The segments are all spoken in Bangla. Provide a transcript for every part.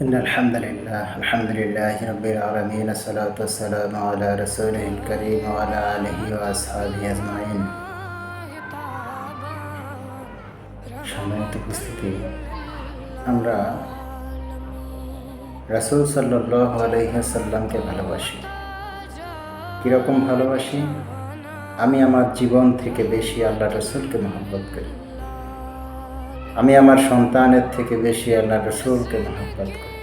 إن الحمد لله رب العالمين الصلاة والسلام على رسوله الكريم وعلى آله وأصحابه أجمعين। সম্মানিত উপস্থিতি, আমরা রাসূল সাল্লাল্লাহু আলাইহি ওয়াসাল্লামকে ভালোবাসি। কীরকম ভালোবাসি? আমি আমার জীবন থেকে বেশি আল্লাহ রাসূলকে মহব্বত করি। আমি আমার সন্তানের থেকে বেশি আল্লাহ রাসূলকে মহব্বত করি।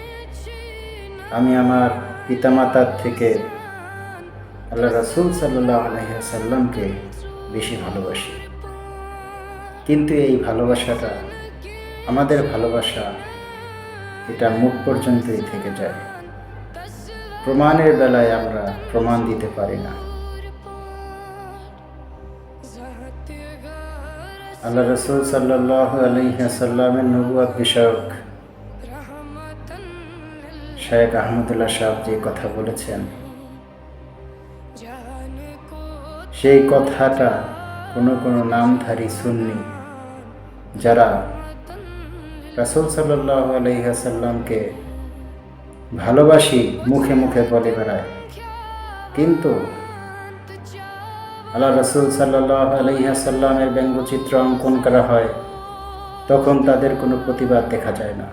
আমি আমার পিতামাতার থেকে আল্লাহ রাসূল সাল্লাল্লাহু আলাইহি ওয়াসাল্লামকে বেশি ভালোবাসি। কিন্তু এই ভালোবাসাটা, আমাদের ভালোবাসা, এটা মুখ পর্যন্তই থেকে যায়। প্রমাণের বেলায় আমরা প্রমাণ দিতে পারি না। আল্লাহ রাসূল সাল্লাল্লাহু আলাইহি ওয়াসাল্লামের নবুয়ত বিষয়ক শেখ আহমদুল্লাহ সাহেব যে কথা বলেছেন, সেই কথাটা কোনো নামধারী সুন্নি যারা রাসূল সাল্লাল্লাহু আলাইহি ওয়াসাল্লামকে ভালোবাসি মুখে মুখে বলে বেড়ায়, কিন্তু আল্লাহ রাসূল সাল্লাল্লাহু আলাইহি ওয়াসাল্লামের ব্যঙ্গচিত্র অঙ্কন করা হয়, তখন তাদের কোনো প্রতিবাদ দেখা যায় না।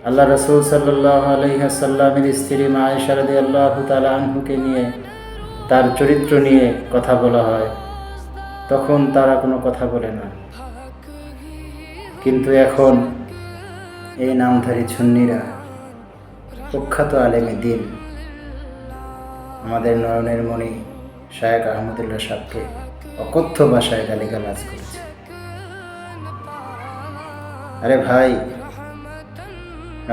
আল্লাহ রাসূল সাল্লাল্লাহু আলাইহি ওয়াসাল্লামের স্ত্রী মা আয়েশা রাদিয়াল্লাহু তাআলা আনহুকে নিয়ে, তার চরিত্র নিয়ে কথা বলা হয়, তখন তারা কোনো কথা বলে না। কিন্তু এখন এই নামধারী সুন্নিরা, প্রখ্যাত আলেমে দ্বীন, আমাদের নয়নের মণি শেখ আহমদুল্লাহ সাহেবকে অকথ্য ভাষায় গালিগালাজ করেছে। আরে ভাই,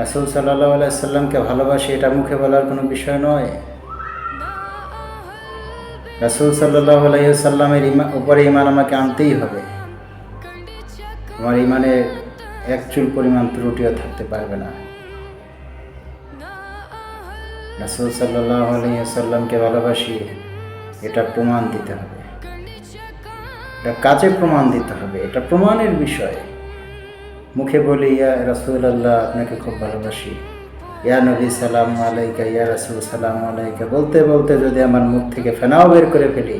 রাসূল সাল্লাল্লাহু আলাইহি ওয়াসাল্লামকে ভালোবাসি, এটা মুখে বলার কোনো বিষয় নয়। রাসূল সাল্লাল্লাহু আলাইহি ওয়াসাল্লামের উপরে ঈমান আমাকে আনতেই হবে। আমার ঈমানে এক চুল পরিমাণ ত্রুটিও থাকতে পারবে না। রাসূল সাল্লাল্লাহু আলাইহি ওয়াসাল্লামকে ভালোবাসি, এটা প্রমাণ দিতে হবে, এটা কাজে প্রমাণ দিতে হবে, এটা প্রমাণের বিষয়। মুখে বলি ইয়া রাসূলুল্লাহ, আপনাকে খুব ভালোবাসি, ইয়া নবী সালাম আলাইকা, ইয়া রাসূল সালাম আলাইকা বলতে বলতে যদি আমার মুখ থেকে ফেনাও বের করে ফেলি,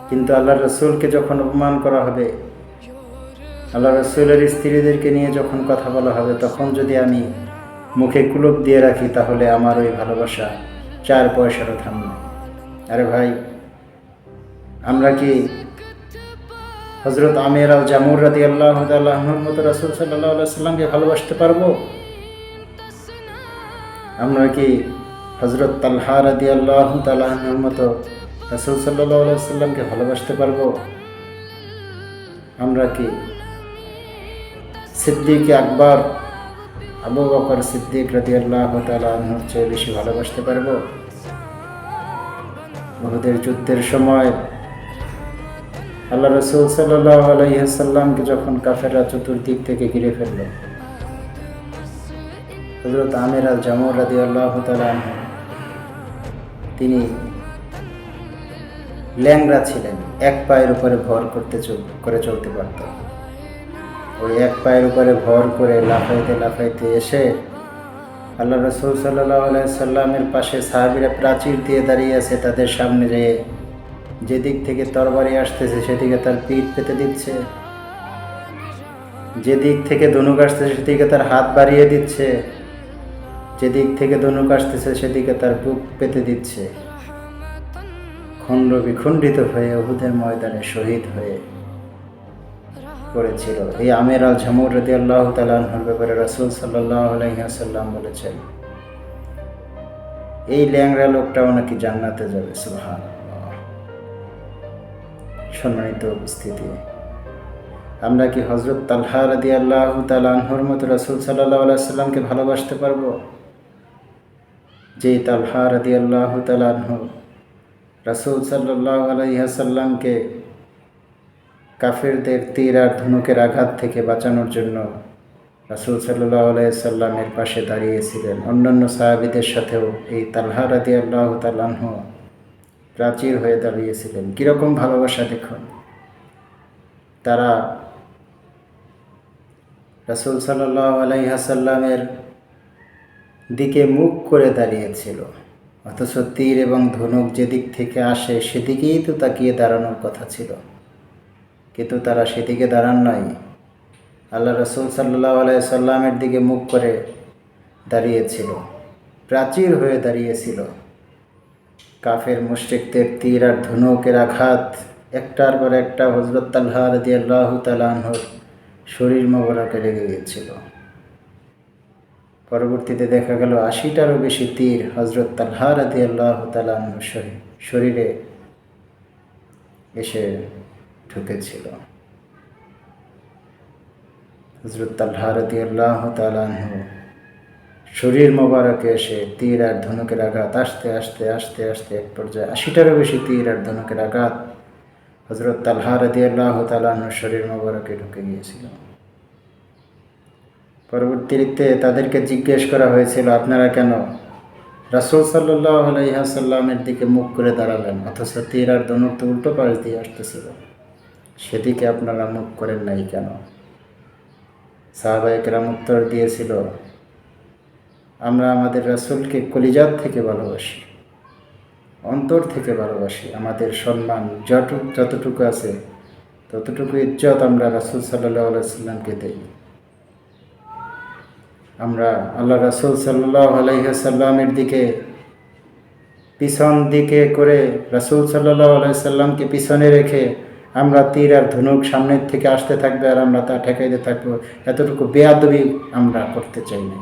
কিন্তু আল্লাহ রাসূলকে যখন অপমান করা হবে, আল্লাহ রাসূলের স্ত্রীদেরকে নিয়ে যখন কথা বলা হবে, তখন যদি আমি মুখে কুলুপ দিয়ে রাখি, তাহলে আমার ওই ভালোবাসা 4 পয়সারও দাম নেই। আরে ভাই, আমরা কি হযরত আমির আল জামুর রাদিয়াল্লাহু তাআলা আনহুর মতো রাসূল সাল্লাল্লাহু আলাইহি ওয়াসাল্লামকে ভালোবাসতে পারবো? আমরা কি হযরত তালহা রাদিয়াল্লাহু তাআলা আনহুর মতো রাসূল সাল্লাল্লাহু আলাইহি ওয়াসাল্লামকে ভালোবাসতে পারবো? আমরা কি সিদ্দিক আকবর আবু বকর সিদ্দিক রাদিয়াল্লাহু তাআলা আনহুর চেয়ে বেশি ভালোবাসতে পারবো? উহুদের যুদ্ধের সময় আল্লাহ রাসূল সাল্লাল্লাহু আলাইহি ওয়াসাল্লামকে যখন কাফেররা চতুর্দিক থেকে ঘিরে ফেলল, হযরত আমির আল জামুর রাদিয়াল্লাহু তাআলা আনহু, তিনি ল্যাংড়া ছিলেন, এক পায়ের উপরে ভর করে চলতে পারত। ওই এক পায়ের উপরে ভর করে লাফাইতে লাফাইতে এসে আল্লাহ রাসূল সাল্লাল্লাহু আলাইহি ওয়াসাল্লামের পাশে সাহাবীরা প্রাচীর দিয়ে দাঁড়িয়ে আছে, তাদের সামনে যেদিক থেকে তরবারি আসতেছে সেদিকে তার পিঠ পেতে দিচ্ছে, যেদিক থেকে ধনুক আসতেছে সেদিকে তার হাত বাড়িয়ে দিচ্ছে, যেদিক থেকে ধনুক আসতেছে সেদিকে তার বুক পেতে দিচ্ছে। খণ্ড বিখণ্ডিত হয়ে উহুদের ময়দানে শহীদ হয়ে পড়েছিল। এই আমির আল জামুর রাদিয়াল্লাহু তাআলা আনহুর ব্যাপারে রাসূল সাল্লাল্লাহু আলাইহি ওয়াসাল্লাম বলেছেন, এই ল্যাংড়া লোকটাও নাকি জান্নাতে যাবে। সুবহানাল্লাহ। সম্মানিত উপস্থিতি, আমরা কি হযরত তালহা রাদিয়াল্লাহু তাআলা আনহুর মতো রাসূল সাল্লাল্লাহু আলাইহি ওয়াসাল্লামকে ভালোবাসতে পারবো? যে তালহা রাদিয়াল্লাহু তাআলা আনহু রাসূল সাল্লাল্লাহু আলাইহি ওয়াসাল্লামকে কাফেরদের তীর আর ধনুকের আঘাত থেকে বাঁচানোর জন্য রাসূল সাল্লাল্লাহু আলাইহি ওয়াসাল্লামের পাশে দাঁড়িয়েছিলেন। অন্যান্য সাহাবীদের সাথেও এই তালহা রাদিয়াল্লাহু তাআলা আনহু প্রাচীর হয়ে দাঁড়িয়েছিলেন। কীরকম ভালোবাসা দেখুন! তারা রাসূল সাল্লাল্লাহু আলাইহি ওয়াসাল্লামের দিকে মুখ করে দাঁড়িয়েছিল, অথচ তীর এবং ধনুক যেদিক থেকে আসে সেদিকেই তো তাকিয়ে দাঁড়ানোর কথা ছিল, কিন্তু তারা সেদিকে দাঁড়ান নাই। আল্লাহ রাসূল সাল্লাল্লাহু আলাইহি সাল্লামের দিকে মুখ করে দাঁড়িয়েছিল, প্রাচীর হয়ে দাঁড়িয়েছিল। কাফের মুশরিকদের তীর আর ধনুকের আঘাত একটার পর একটা হযরত তালহা রাদিয়াল্লাহু তাআলা আনহুর শরীর মোবারকে লেগে গিয়েছিল। পরবর্তীতে দেখা গেল ৮০টারও বেশি তীর হযরত তালহা রাদিয়াল্লাহু তাআলা আনহুর শরীরে এসে ঢুকেছিল। হযরত তালহা রাদিয়াল্লাহু তাআলা আনহু শরীর মোবারকে এসে তীর আর ধনুকের আঘাত আস্তে আস্তে আস্তে আস্তে এক পর্যায়ে ৮০টারও বেশি তীর আর ধনুকের আঘাত হযরত তালহা রাদিয়াল্লাহু তাআলা আনহুর শরীর মোবারকে ঢুকে গিয়েছিল। পরবর্তীতে তাদেরকে জিজ্ঞেস করা হয়েছিল, আপনারা কেন রাসূল সাল্লাল্লাহু আলাইহি ওয়াসাল্লামের দিকে মুখ করে দাঁড়ালেন, অথচ তীর আর ধনুক তো উল্টো পাশ দিয়ে আসতেছিল, সেদিকে আপনারা মুখ করেন নাই কেন? সাহাবায়ে কেরাম উত্তর দিয়েছিল, আমরা আমাদের রাসূলকে কলিজাত থেকে ভালোবাসি, অন্তর থেকে ভালোবাসি। আমাদের সম্মান যতটুকু আছে ততটুকু ইজ্জত আমরা রাসূল সাল্লাল্লাহু আলাইহি ওয়াসাল্লামকে দেই। আমরা আল্লাহ রাসূল সাল্লাল্লাহু আলাইহি ওয়াসাল্লামের দিকে পিছন দিকে করে রাসূল সাল্লাল্লাহু আলাইহি ওয়াসাল্লামকে পিছনে রেখে আমরা তীর আর ধনুক সামনের থেকে আসতে থাকবে আর আমরা তা ঠেকাইতে থাকবো, এতটুকু বেয়াদবি আমরা করতে চাই না।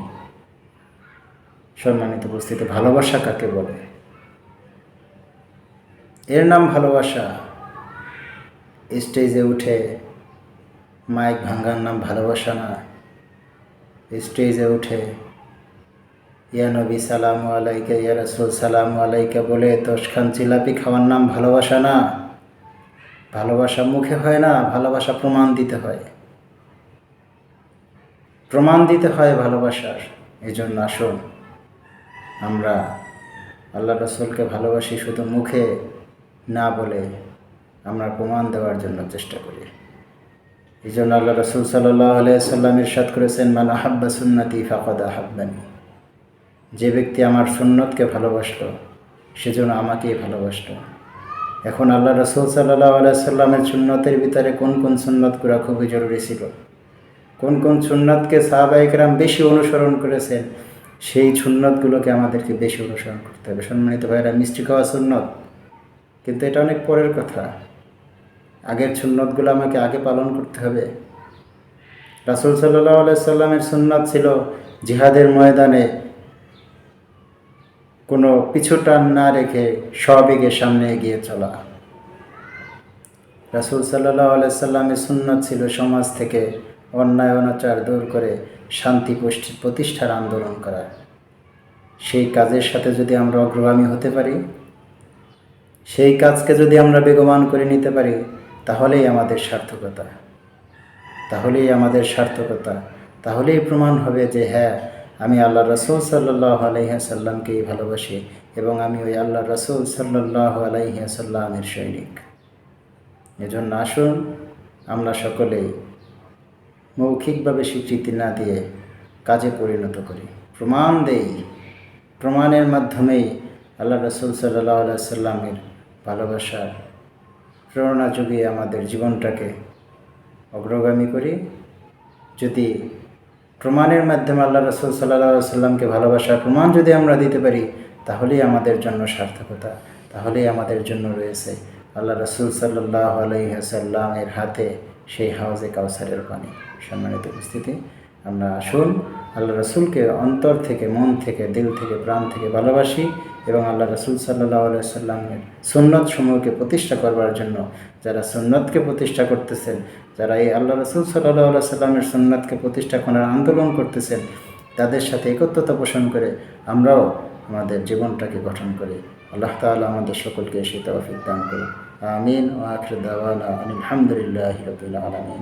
সম্মানিত উপস্থিতি, ভালোবাসা কাকে বলে? এর নাম ভালোবাসা। স্টেজে উঠে মাইক ভাঙার নাম ভালোবাসা না। স্টেজে উঠে ইয়া নবী সালামু আলাইকা, ইয়া রাসূল সালামু আলাইকা বলে 10 খান জিলাপি খাওয়ার নাম ভালোবাসা না। ভালোবাসা মুখে হয় না, ভালোবাসা প্রমাণ দিতে হয়। প্রমাণ দিতে হয় ভালোবাসার। এই জন্য আসুন আমরা আল্লাহ রাসূলকে ভালোবাসি শুধু মুখে না বলে আমরা প্রমাণ দেওয়ার জন্য চেষ্টা করি। এই জন্য আল্লাহ রাসূল সাল্লাল্লাহু আলাইহি ওয়াসাল্লাম ইরশাদ করেছেন, মান আহাব্বা সুন্নতি ফাকাদ আহাব্বানি। যে ব্যক্তি আমার সুন্নতকে ভালোবাসলো সেজন্য আমাকেই ভালোবাসলো। এখন আল্লাহ রাসূল সাল্লাল্লাহু আলাইহি ওয়াসাল্লামের সুন্নতের ভিতরে কোন কোন সুন্নতগুলো খুবই জরুরি ছিল, কোন কোন সুন্নতকে সাহাবায়ে কেরাম বেশি অনুসরণ করেছেন, সেই সুন্নতগুলোকে আমাদেরকে বেশি অনুসরণ করতে হবে। সম্মানিত ভাইরা, মিষ্টি খাওয়া সুন্নত, কিন্তু এটা অনেক পরের কথা। আগের সুন্নতগুলো আমাকে আগে পালন করতে হবে। রাসূল সাল্লাল্লাহু আলাইহি ওয়াসাল্লামের সুন্নাত ছিল জিহাদের ময়দানে কোনো পিছুটান না রেখে সবেগে সামনে এগিয়ে চলা। রাসূল সাল্লাল্লাহু আলাইহি ওয়াসাল্লামের সুন্নাত ছিল সমাজ থেকে অন্যায় অনাচার দূর করে শান্তি প্রতিষ্ঠার আন্দোলন করা। সেই কাজের সাথে যদি আমরা অগ্রগামী হতে পারি, সেই কাজকে যদি আমরা বেগবান করে নিতে পারি, তাহলেই আমাদের সার্থকতা, তাহলেই প্রমাণ হবে যে হ্যাঁ, আমি আল্লাহ রাসূল সাল্লাল্লাহু আলাইহি ওয়াসাল্লামকেই ভালোবাসি এবং আমি ওই আল্লাহ রাসূল সাল্লাল্লাহু আলাইহি ওয়াসাল্লামের সৈনিক। এজন্য আসুন আমরা সকলেই মৌখিকভাবে স্বীকৃতি না দিয়ে কাজে পরিণত করি, প্রমাণ দেই। প্রমাণের মাধ্যমেই আল্লাহ রাসূল সাল্লাল্লাহু আলাইহি ওয়াসাল্লামের ভালোবাসার প্রেরণা জুগিয়ে আমাদের জীবনটাকে অগ্রগামী করি। যদি প্রমাণের মাধ্যমে আল্লাহ রাসূল সাল্লাল্লাহু আলাইহি ওয়াসাল্লামকে ভালোবাসার প্রমাণ যদি আমরা দিতে পারি, তাহলেই আমাদের জন্য সার্থকতা, তাহলেই আমাদের জন্য রয়েছে আল্লাহ রাসূল সাল্লাল্লাহু আলাইহি ওয়াসাল্লামের হাতে সেই হাউজে কাউসারের পানি। সম্মানিত উপস্থিতি, আমরা আসুন আল্লাহ রাসূলকে অন্তর থেকে, মন থেকে, দিল থেকে, প্রাণ থেকে ভালোবাসি এবং আল্লাহ রাসূল সাল্লাল্লাহু আলাইহি ওয়াসাল্লামের সুন্নত সমূহকে প্রতিষ্ঠা করবার জন্য যারা সুন্নতকে প্রতিষ্ঠা করতেছেন, যারা এই আল্লাহ রাসূল সাল্লাল্লাহু আলাইহি ওয়াসাল্লামের সুন্নতকে প্রতিষ্ঠা করার আন্দোলন করতেছেন, তাদের সাথে একত্রতা পোষণ করে আমরাও আমাদের জীবনটাকে গঠন করি। আল্লাহ তাআলা আমাদের সকলকে সেই তৌফিক দান করুন। আমিন। ওয়া আখিরু দাওয়ানা আলহামদুলিল্লাহি রাব্বিল আলামিন।